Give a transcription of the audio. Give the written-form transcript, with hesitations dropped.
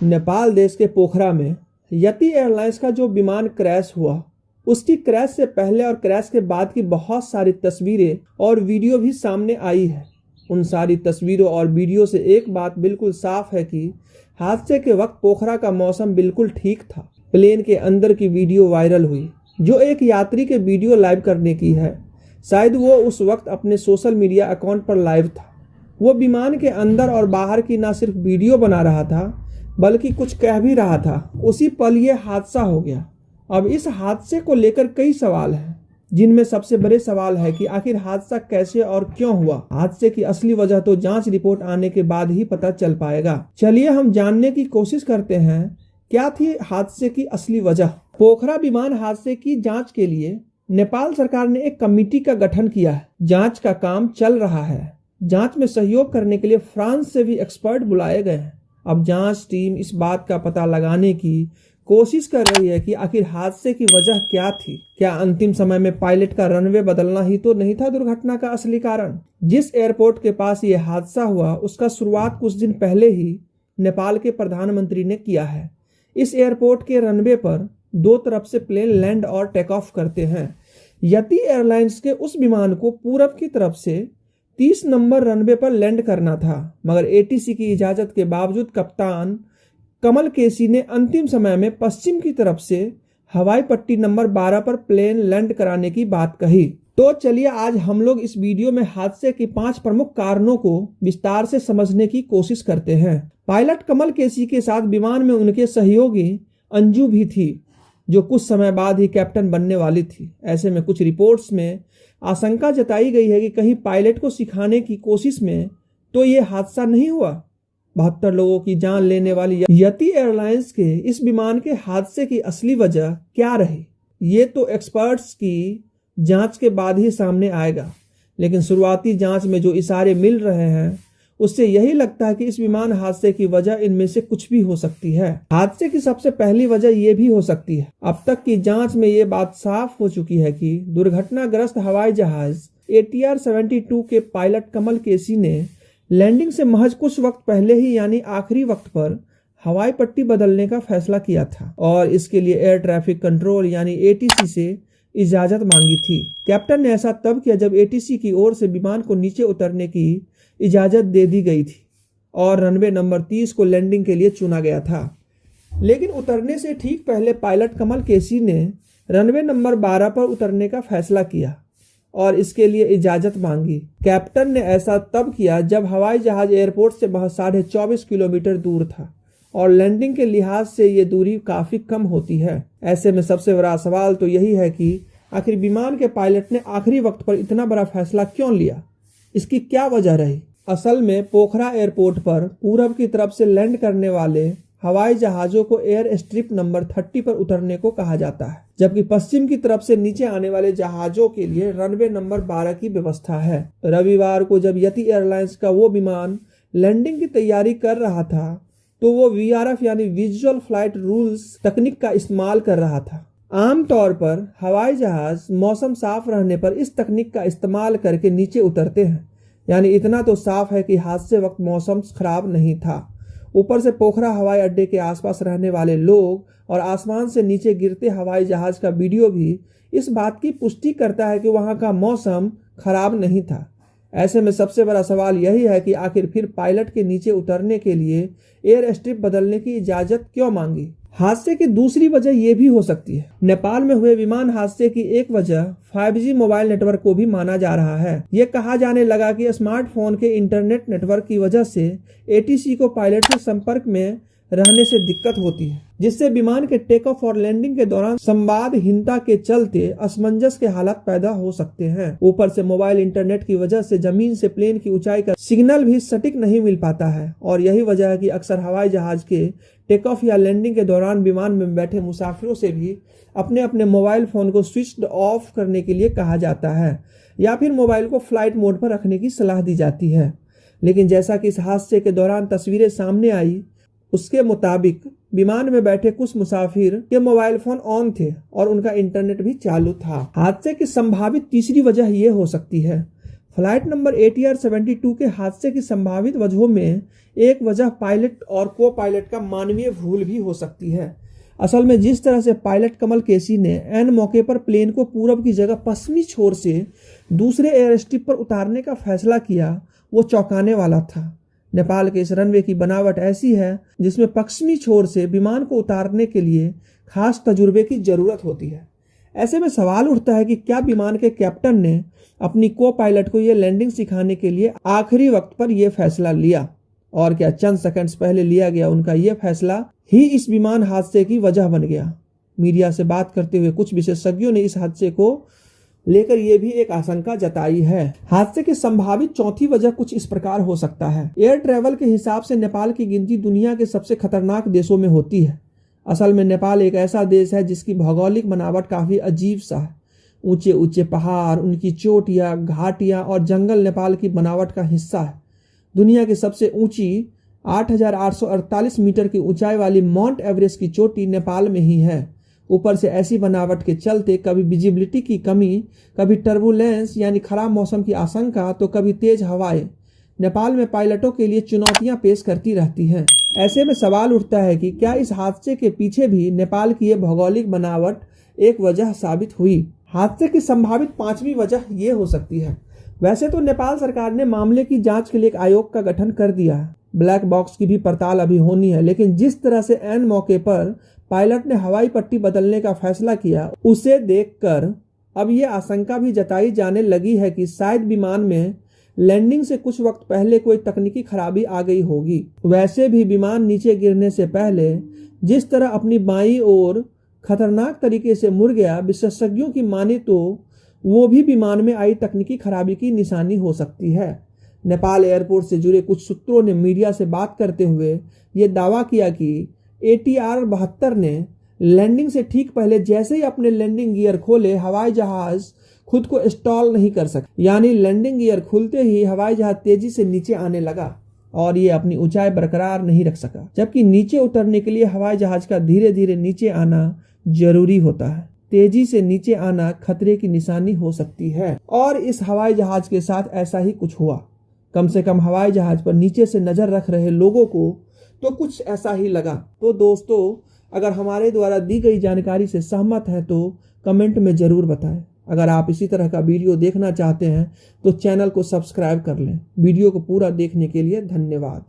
नेपाल देश के पोखरा में यति एयरलाइंस का जो विमान क्रैश हुआ, उसकी क्रैश से पहले और क्रैश के बाद की बहुत सारी तस्वीरें और वीडियो भी सामने आई है। उन सारी तस्वीरों और वीडियो से एक बात बिल्कुल साफ है कि हादसे के वक्त पोखरा का मौसम बिल्कुल ठीक था। प्लेन के अंदर की वीडियो वायरल हुई, जो एक यात्री के वीडियो लाइव करने की है। शायद वो उस वक्त अपने सोशल मीडिया अकाउंट पर लाइव था। वो विमान के अंदर और बाहर की ना सिर्फ वीडियो बना रहा था, बल्कि कुछ कह भी रहा था। उसी पल ये हादसा हो गया। अब इस हादसे को लेकर कई सवाल हैं, जिनमें सबसे बड़े सवाल है कि आखिर हादसा कैसे और क्यों हुआ। हादसे की असली वजह तो जांच रिपोर्ट आने के बाद ही पता चल पाएगा। चलिए हम जानने की कोशिश करते हैं क्या थी हादसे की असली वजह। पोखरा विमान हादसे की जांच के लिए नेपाल सरकार ने एक कमेटी का गठन किया है। जांच का काम चल रहा है। जांच में सहयोग करने के लिए फ्रांस से भी एक्सपर्ट बुलाए गए हैं। अब जांच टीम इस बात का पता लगाने की कोशिश कर रही है कि आखिर हादसे की वजह क्या थी। क्या अंतिम समय में पायलट का रनवे बदलना ही तो नहीं था दुर्घटना का असली कारण। जिस एयरपोर्ट के पास ये हादसा हुआ, उसका शुरुआत कुछ दिन पहले ही नेपाल के प्रधानमंत्री ने किया है। इस एयरपोर्ट के रनवे पर दो तरफ से प्लेन लैंड और टेक ऑफ करते हैं। यति एयरलाइंस के उस विमान को पूरब की तरफ से 30 नंबर रनवे पर लैंड करना था, मगर एटीसी की इजाजत के बावजूद कप्तान कमल केसी ने अंतिम समय में पश्चिम की तरफ से हवाई पट्टी नंबर 12 पर प्लेन लैंड कराने की बात कही। तो चलिए आज हम लोग इस वीडियो में हादसे के 5 प्रमुख कारणों को विस्तार से समझने की कोशिश करते हैं। पायलट कमल केसी के साथ विमान में उनके सहयोगी अंजू भी थी, जो कुछ समय बाद ही कैप्टन बनने वाली थी। ऐसे में कुछ रिपोर्ट्स में आशंका जताई गई है कि कहीं पायलट को सिखाने की कोशिश में तो ये हादसा नहीं हुआ। 72 लोगों की जान लेने वाली यति एयरलाइंस के इस विमान के हादसे की असली वजह क्या रही, ये तो एक्सपर्ट्स की जांच के बाद ही सामने आएगा। लेकिन शुरुआती जांच में जो इशारे मिल रहे हैं, उससे यही लगता है कि इस विमान हादसे की वजह इनमें से कुछ भी हो सकती है। हादसे की सबसे पहली वजह ये भी हो सकती है। अब तक की जांच में ये बात साफ हो चुकी है कि दुर्घटनाग्रस्त हवाई जहाज ATR 72 के पायलट कमल केसी ने लैंडिंग से महज कुछ वक्त पहले ही, यानी आखिरी वक्त पर हवाई पट्टी बदलने का फैसला किया था और इसके लिए एयर ट्रैफिक कंट्रोल यानी ATC से इजाजत मांगी थी। कैप्टन ने ऐसा तब किया जब ATC की ओर से विमान को नीचे उतरने की इजाजत दे दी गई थी और रनवे नंबर 30 को लैंडिंग के लिए चुना गया था। लेकिन उतरने से ठीक पहले पायलट कमल केसी ने रनवे नंबर 12 पर उतरने का फैसला किया और इसके लिए इजाजत मांगी। कैप्टन ने ऐसा तब किया जब हवाई जहाज एयरपोर्ट से महज 24.5 किलोमीटर दूर था और लैंडिंग के लिहाज से ये दूरी काफी कम होती है। ऐसे में सबसे बड़ा सवाल तो यही है कि आखिर विमान के पायलट ने आखिरी वक्त पर इतना बड़ा फैसला क्यों लिया, इसकी क्या वजह रही। असल में पोखरा एयरपोर्ट पर पूरब की तरफ से लैंड करने वाले हवाई जहाजों को एयर स्ट्रिप नंबर 30 पर उतरने को कहा जाता है, जबकि पश्चिम की तरफ से नीचे आने वाले जहाजों के लिए रनवे नंबर 12 की व्यवस्था है। रविवार को जब यति एयरलाइंस का वो विमान लैंडिंग की तैयारी कर रहा था, तो वो VRF यानी विजुअल फ्लाइट रूल्स तकनीक का इस्तेमाल कर रहा था। आमतौर पर हवाई जहाज मौसम साफ रहने पर इस तकनीक का इस्तेमाल करके नीचे उतरते हैं, यानी इतना तो साफ है कि हादसे वक्त मौसम खराब नहीं था। ऊपर से पोखरा हवाई अड्डे के आसपास रहने वाले लोग और आसमान से नीचे गिरते हवाई जहाज का वीडियो भी इस बात की पुष्टि करता है कि वहां का मौसम खराब नहीं था। ऐसे में सबसे बड़ा सवाल यही है कि आखिर फिर पायलट के नीचे उतरने के लिए एयर स्ट्रिप बदलने की इजाजत क्यों मांगी। हादसे की दूसरी वजह यह भी हो सकती है। नेपाल में हुए विमान हादसे की एक वजह 5G मोबाइल नेटवर्क को भी माना जा रहा है। ये कहा जाने लगा कि स्मार्टफोन के इंटरनेट नेटवर्क की वजह से ATC को पायलट से संपर्क में रहने से दिक्कत होती है, जिससे विमान के टेक ऑफ और लैंडिंग के दौरान संवादहीनता के चलते असमंजस के हालात पैदा हो सकते हैं। ऊपर से मोबाइल इंटरनेट की वजह से जमीन से प्लेन की ऊंचाई का सिग्नल भी सटीक नहीं मिल पाता है और यही वजह है कि अक्सर हवाई जहाज के टेक ऑफ या लैंडिंग के दौरान विमान में बैठे मुसाफिरों से भी अपने अपने मोबाइल फोन को स्विच ऑफ करने के लिए कहा जाता है या फिर मोबाइल को फ्लाइट मोड पर रखने की सलाह दी जाती है। लेकिन जैसा कि इस हादसे के दौरान तस्वीरें सामने आई, उसके मुताबिक विमान में बैठे कुछ मुसाफिर के मोबाइल फोन ऑन थे और उनका इंटरनेट भी चालू था। हादसे की संभावित तीसरी वजह यह हो सकती है फ्लाइट नंबर ATR-72 के हादसे की संभावित वजहों में एक वजह पायलट और को पायलट का मानवीय भूल भी हो सकती है। असल में जिस तरह से पायलट कमल केसी ने ऐन मौके पर प्लेन को पूरब की जगह पश्चिमी छोर से दूसरे एयर स्ट्रिप पर उतारने का फैसला किया, वो चौंकाने वाला था। नेपाल के इस रनवे की बनावट ऐसी है जिसमें पश्चिमी छोर से विमान को उतारने के लिए खास तजुर्बे की जरूरत होती है। ऐसे में सवाल उठता है कि क्या विमान के कैप्टन ने अपनी को पायलट को यह लैंडिंग सिखाने के लिए आखिरी वक्त पर यह फैसला लिया, और क्या चंद सेकंड्स पहले लिया गया उनका यह फैसला ही इस विमान हादसे की वजह बन गया। मीडिया से बात करते हुए कुछ विशेषज्ञों ने इस हादसे को लेकर यह भी एक आशंका जताई है। हादसे की संभावित चौथी वजह कुछ इस प्रकार हो सकता है। एयर ट्रैवल के हिसाब से नेपाल की गिनती दुनिया के सबसे खतरनाक देशों में होती है। असल में नेपाल एक ऐसा देश है जिसकी भौगोलिक बनावट काफी अजीब सा है। ऊंचे ऊंचे पहाड़, उनकी चोटियां, घाटियां और जंगल नेपाल की बनावट का हिस्सा है। दुनिया की सबसे ऊंची 8,848 मीटर की ऊंचाई वाली माउंट एवरेस्ट की चोटी नेपाल में ही है। ऊपर से ऐसी बनावट के चलते कभी विजिबिलिटी की कमी, कभी टर्बुलेंस यानी खराब मौसम की आशंका, तो कभी तेज हवाएं नेपाल में पायलटों के लिए चुनौतियां पेश करती रहती हैं। ऐसे में सवाल उठता है कि क्या इस हादसे के पीछे भी नेपाल की यह भौगोलिक बनावट एक वजह साबित हुई। हादसे की संभावित पांचवी वजह यह हो सकती है। वैसे तो नेपाल सरकार ने मामले की जांच के लिए एक आयोग का गठन कर दिया है। ब्लैक बॉक्स की भी पड़ताल अभी होनी है, लेकिन जिस तरह से ऐन मौके पर पायलट ने हवाई पट्टी बदलने का फैसला किया, उसे देखकर अब यह आशंका भी जताई जाने लगी है कि शायद विमान में लैंडिंग से कुछ वक्त पहले कोई तकनीकी खराबी आ गई होगी। वैसे भी विमान नीचे गिरने से पहले जिस तरह अपनी बाईं ओर खतरनाक तरीके से मुड़ गया, विशेषज्ञों की माने तो वो भी विमान में आई तकनीकी खराबी की निशानी हो सकती है। नेपाल एयरपोर्ट से जुड़े कुछ सूत्रों ने मीडिया से बात करते हुए ये दावा किया कि ATR-72 ने लैंडिंग से ठीक पहले जैसे ही अपने लैंडिंग गियर खोले, हवाई जहाज खुद को स्टॉल नहीं कर सका। यानी लैंडिंग गियर खुलते ही हवाई जहाज तेजी से नीचे आने लगा और ये अपनी ऊंचाई बरकरार नहीं रख सका, जबकि नीचे उतरने के लिए हवाई जहाज का धीरे धीरे नीचे आना जरूरी होता है। तेजी से नीचे आना खतरे की निशानी हो सकती है और इस हवाई जहाज के साथ ऐसा ही कुछ हुआ। कम से कम हवाई जहाज पर नीचे से नजर रख रहे लोगों को तो कुछ ऐसा ही लगा। तो दोस्तों, अगर हमारे द्वारा दी गई जानकारी से सहमत हैं तो कमेंट में जरूर बताएं। अगर आप इसी तरह का वीडियो देखना चाहते हैं तो चैनल को सब्सक्राइब कर लें। वीडियो को पूरा देखने के लिए धन्यवाद।